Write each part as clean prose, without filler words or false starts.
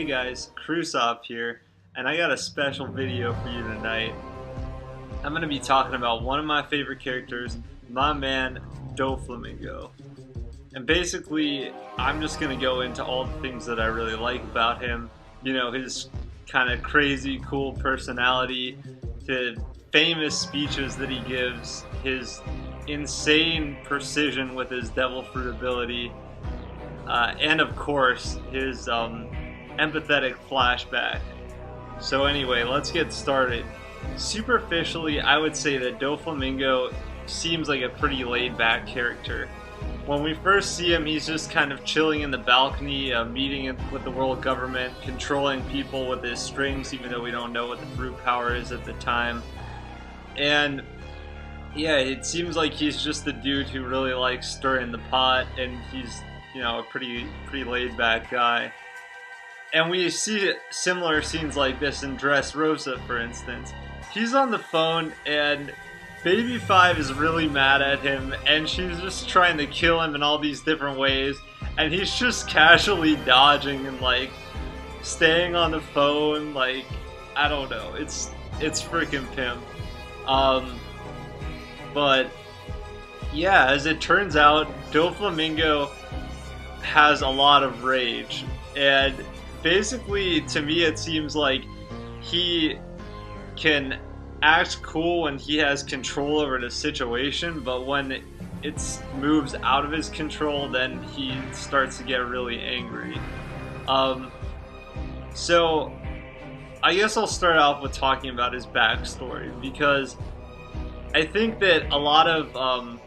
Hey guys, Krusop here, and I got a special video for you tonight. I'm going to be talking about one of my favorite characters, my man Doflamingo. And basically, I'm just going to go into all the things that I really like about him. You know, his kind of crazy, cool personality, the famous speeches that he gives, his insane precision with his devil fruit ability, and of course, his empathetic flashback. So anyway, let's get started. Superficially, I would say that Doflamingo seems like a pretty laid-back character. When we first see him, he's just kind of chilling in the balcony, meeting with the world government, controlling people with his strings, even though we don't know what the fruit power is at the time. And yeah, it seems like he's just the dude who really likes stirring the pot, and he's, you know, a pretty laid-back guy. And we see similar scenes like this in Dressrosa, for instance. He's on the phone, and Baby 5 is really mad at him, and she's just trying to kill him in all these different ways, and he's just casually dodging and, like, staying on the phone, like, I don't know, it's freaking pimp. But, yeah, as it turns out, Doflamingo has a lot of rage, and basically, to me, it seems like he can act cool when he has control over the situation, but when it moves out of his control, then he starts to get really angry. So I guess I'll start off with talking about his backstory, because I think that a lot of,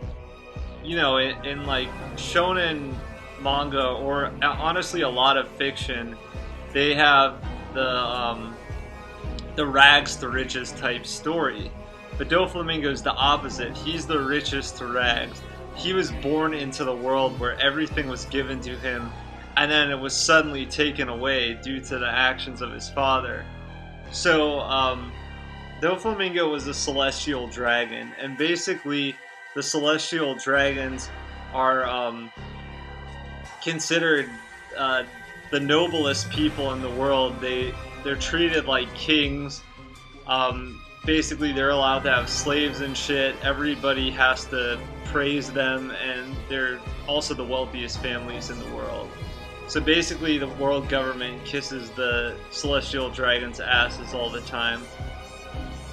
you know, in like shonen manga, or honestly a lot of fiction, they have the rags to riches type story. But Doflamingo's the opposite. He's the richest to rags. He was born into the world where everything was given to him, and then it was suddenly taken away due to the actions of his father. So, Doflamingo was a celestial dragon, and basically the celestial dragons are considered the noblest people in the world. They're treated like kings. Basically, they're allowed to have slaves and shit. Everybody has to praise them, and they're also the wealthiest families in the world. So basically, the world government kisses the celestial dragons' asses all the time.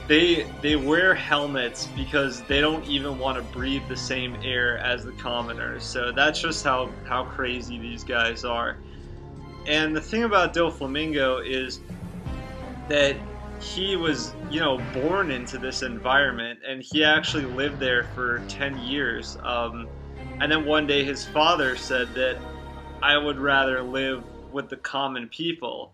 They wear helmets because they don't even want to breathe the same air as the commoners. So that's just how crazy these guys are. And the thing about Doflamingo is that he was, you know, born into this environment, and he actually lived there for 10 years. And then one day his father said that I would rather live with the common people.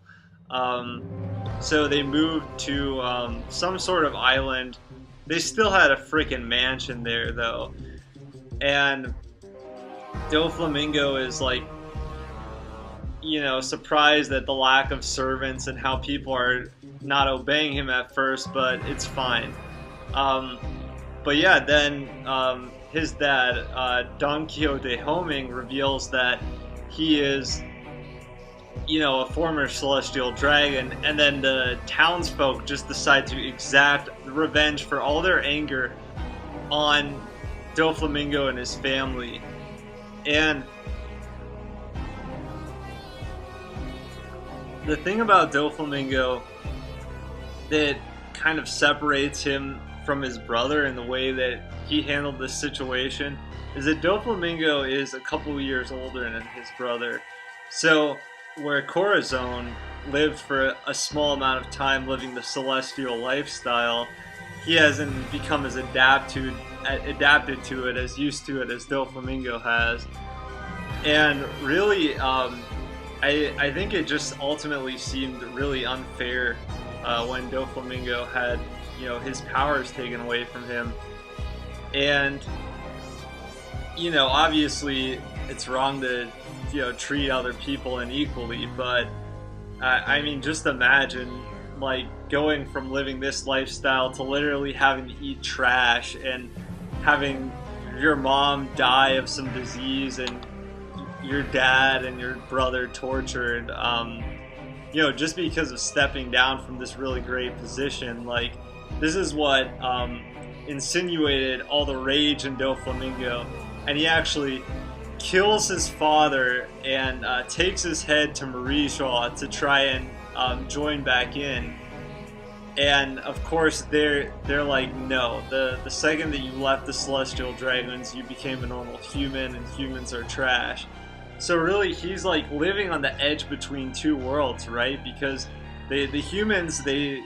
So they moved to some sort of island. They still had a freaking mansion there, though. And Doflamingo is like, you know, surprised at the lack of servants and how people are not obeying him at first, but it's fine. But yeah, then his dad, Donquixote Doflamingo, reveals that he is, you know, a former celestial dragon, and then the townsfolk just decide to exact revenge for all their anger on Doflamingo and his family. And the thing about Doflamingo that kind of separates him from his brother in the way that he handled this situation is that Doflamingo is a couple years older than his brother. So where Corazon lived for a small amount of time living the celestial lifestyle, he hasn't become as adapted to it, as used to it as Doflamingo has. And really, I think it just ultimately seemed really unfair when Doflamingo had, you know, his powers taken away from him. And, you know, obviously it's wrong to, you know, treat other people unequally, but I mean, just imagine, like, going from living this lifestyle to literally having to eat trash and having your mom die of some disease and your dad and your brother tortured. just because of stepping down from this really great position. Like, this is what insinuated all the rage in Doflamingo, and he actually kills his father and takes his head to Marie-Shaw to try and join back in. And of course, they're like, no. The second that you left the Celestial Dragons, you became a normal human, and humans are trash. So really, he's like living on the edge between two worlds, right? Because the humans, the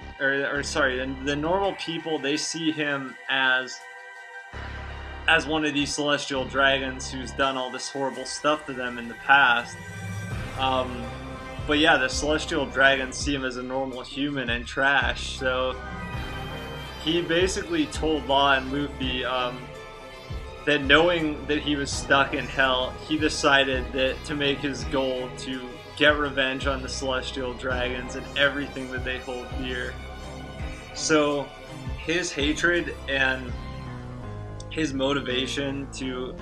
normal people, they see him as one of these Celestial Dragons who's done all this horrible stuff to them in the past. But yeah, the Celestial Dragons see him as a normal human and trash. So he basically told Law and Luffy that knowing that he was stuck in hell, he decided that to make his goal to get revenge on the Celestial Dragons and everything that they hold dear. So his hatred and his motivation to,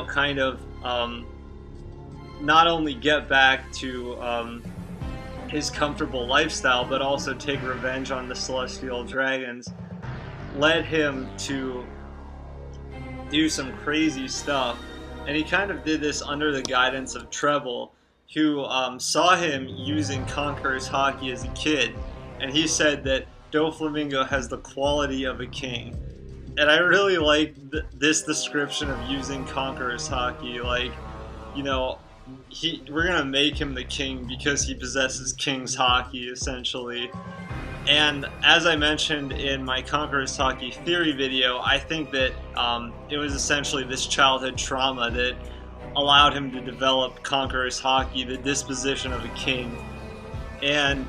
kind of not only get back to his comfortable lifestyle, but also take revenge on the Celestial Dragons, led him to do some crazy stuff. And he kind of did this under the guidance of Treble, who saw him using Conqueror's Haki as a kid, and he said that Doflamingo has the quality of a king. And I really like this description of using Conqueror's Haki. Like, we're gonna make him the king because he possesses King's Haki, essentially. And as I mentioned in my Conqueror's Haki theory video, I think that it was essentially this childhood trauma that allowed him to develop Conqueror's Haki, the disposition of a king. And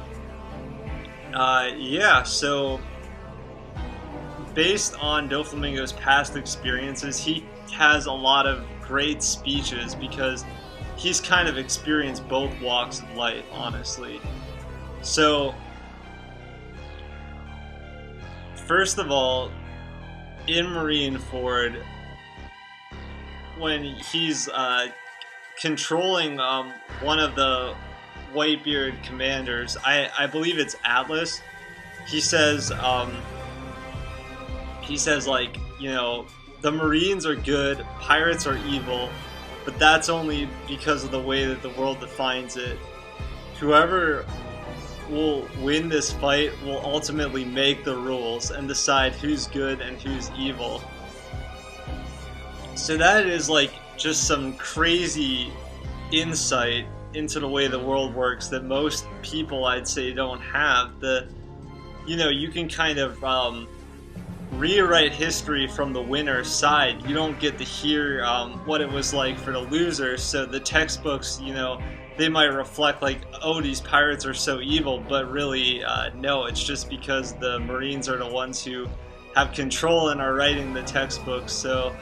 so based on Doflamingo's past experiences, he has a lot of great speeches because he's kind of experienced both walks of life, honestly. So, first of all, in Marineford, when he's controlling one of the Whitebeard commanders, I believe it's Atlas, he says like, the Marines are good, pirates are evil, but that's only because of the way that the world defines it. Whoever will win this fight will ultimately make the rules and decide who's good and who's evil. So that is like just some crazy insight into the way the world works that most people, I'd say, don't have. You can kind of rewrite history from the winner's side. You don't get to hear what it was like for the losers. So the textbooks, they might reflect like, oh, these pirates are so evil, but really, no, it's just because the Marines are the ones who have control and are writing the textbooks. So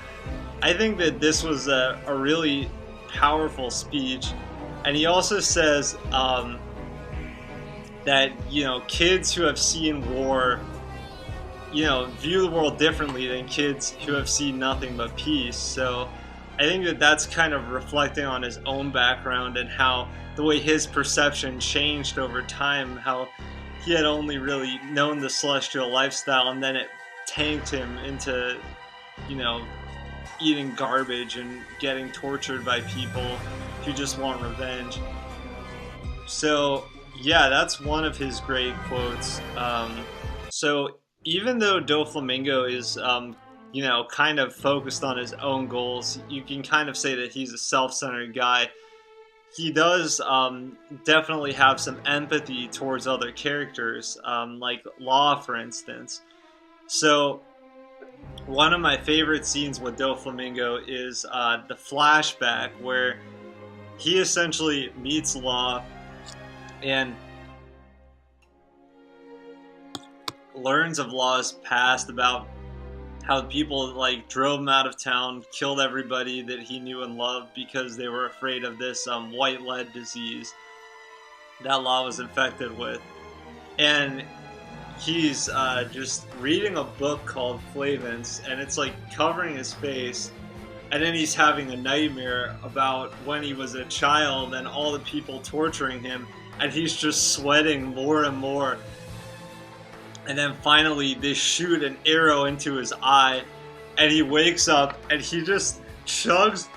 I think that this was a really powerful speech. And he also says that, kids who have seen war, view the world differently than kids who have seen nothing but peace. So I think that that's kind of reflecting on his own background and how the way his perception changed over time, how he had only really known the celestial lifestyle, and then it tanked him into, eating garbage and getting tortured by people who just want revenge. So yeah, that's one of his great quotes. So even though Doflamingo is, kind of focused on his own goals, you can kind of say that he's a self-centered guy. He does definitely have some empathy towards other characters, like Law, for instance. So one of my favorite scenes with Doflamingo is the flashback where he essentially meets Law and learns of Law's past, about how people drove him out of town, killed everybody that he knew and loved because they were afraid of this white lead disease that Law was infected with. And he's just reading a book called Flavence, and it's covering his face, and then he's having a nightmare about when he was a child and all the people torturing him, and he's just sweating more and more. And then finally they shoot an arrow into his eye, and he wakes up and he just chugs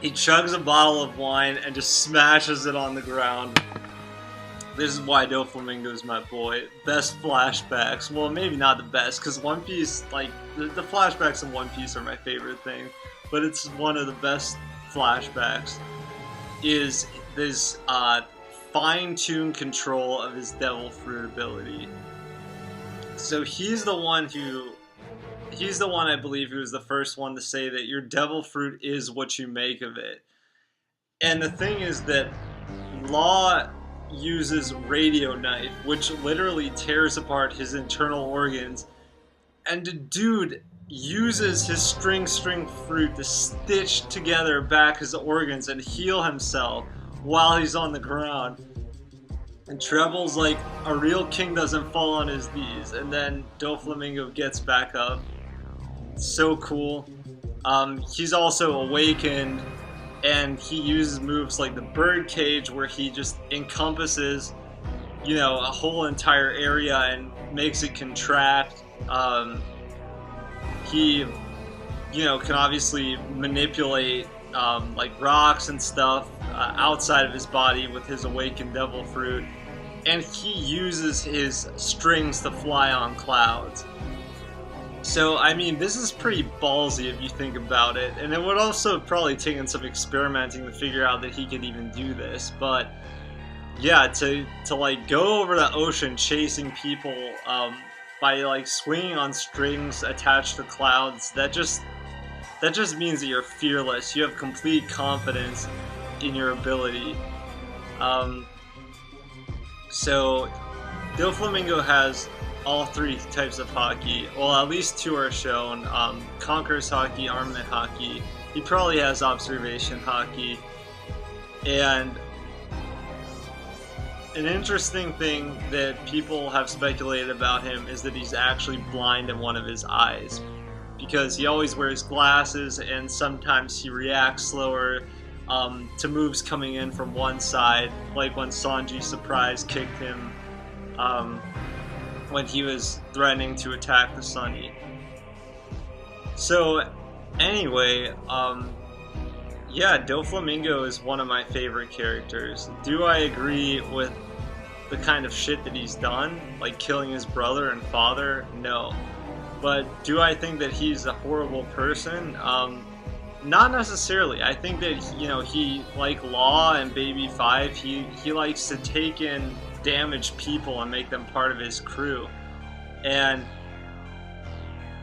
a bottle of wine and just smashes it on the ground. This is why Doflamingo's my boy. Best flashbacks. Well, maybe not the best, because One Piece, like, the flashbacks in One Piece are my favorite thing, but it's one of the best flashbacks, is this fine-tuned control of his devil fruit ability. So he's the one, I believe, who was the first one to say that your devil fruit is what you make of it. And the thing is that Law uses radio knife, which literally tears apart his internal organs, and the dude uses his string fruit to stitch together back his organs and heal himself while he's on the ground. And Treble's like, a real king doesn't fall on his knees, and then Doflamingo gets back up. So cool. He's also awakened, and he uses moves like the bird cage, where he just encompasses, you know, a whole entire area and makes it contract. He, you know, can obviously manipulate like rocks and stuff outside of his body with his awakened devil fruit, and he uses his strings to fly on clouds. So, I mean, this is pretty ballsy if you think about it, and it would also probably taken some experimenting to figure out that he could even do this, but yeah, to like go over the ocean chasing people by like swinging on strings attached to clouds, that just means that you're fearless. You have complete confidence in your ability. So Doflamingo has all three types of hockey. Well, at least two are shown. Conqueror's hockey, armament hockey. He probably has observation hockey. And an interesting thing that people have speculated about him is that he's actually blind in one of his eyes, because he always wears glasses, and sometimes he reacts slower to moves coming in from one side, like when Sanji surprise kicked him when he was threatening to attack the Sunny. So anyway, yeah, Doflamingo is one of my favorite characters. Do I agree with the kind of shit that he's done, like killing his brother and father? No. But do I think that he's a horrible person? Not necessarily. I think that, you know, he, like Law and Baby 5, he likes to take in damaged people and make them part of his crew. And,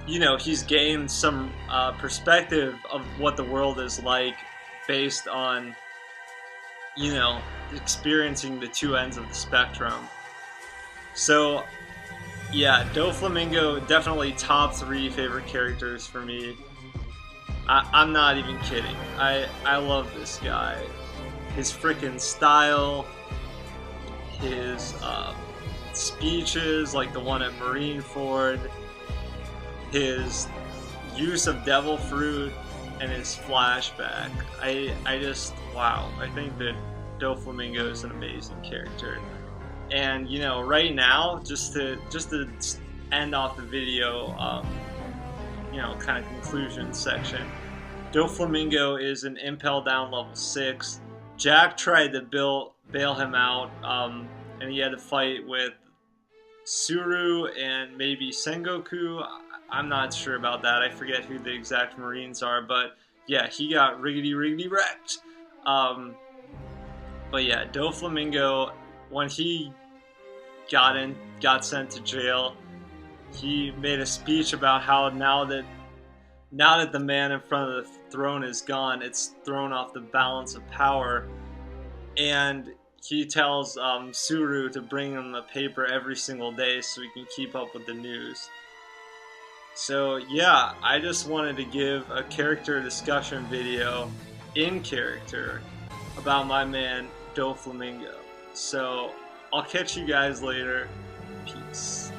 you know, he's gained some perspective of what the world is like based on, you know, experiencing the two ends of the spectrum. So, yeah, Doflamingo, definitely top 3 favorite characters for me. I'm not even kidding. I love this guy. His freaking style, his speeches, like the one at Marineford, his use of devil fruit, and his flashback. I just, wow. I think that Doflamingo is an amazing character. And, you know, right now, just to end off the video, you know, kind of conclusion section, Doflamingo is an Impel down level 6. Jack tried to bail him out, and he had to fight with Suru and maybe Sengoku. I'm not sure about that. I forget who the exact Marines are, but yeah, he got riggedy wrecked. But yeah, Doflamingo, when he got sent to jail, he made a speech about how now that the man in front of the throne is gone, it's thrown off the balance of power. And he tells Suru to bring him a paper every single day so he can keep up with the news. So yeah, I just wanted to give a character discussion video in character about my man Doflamingo. So I'll catch you guys later. Peace.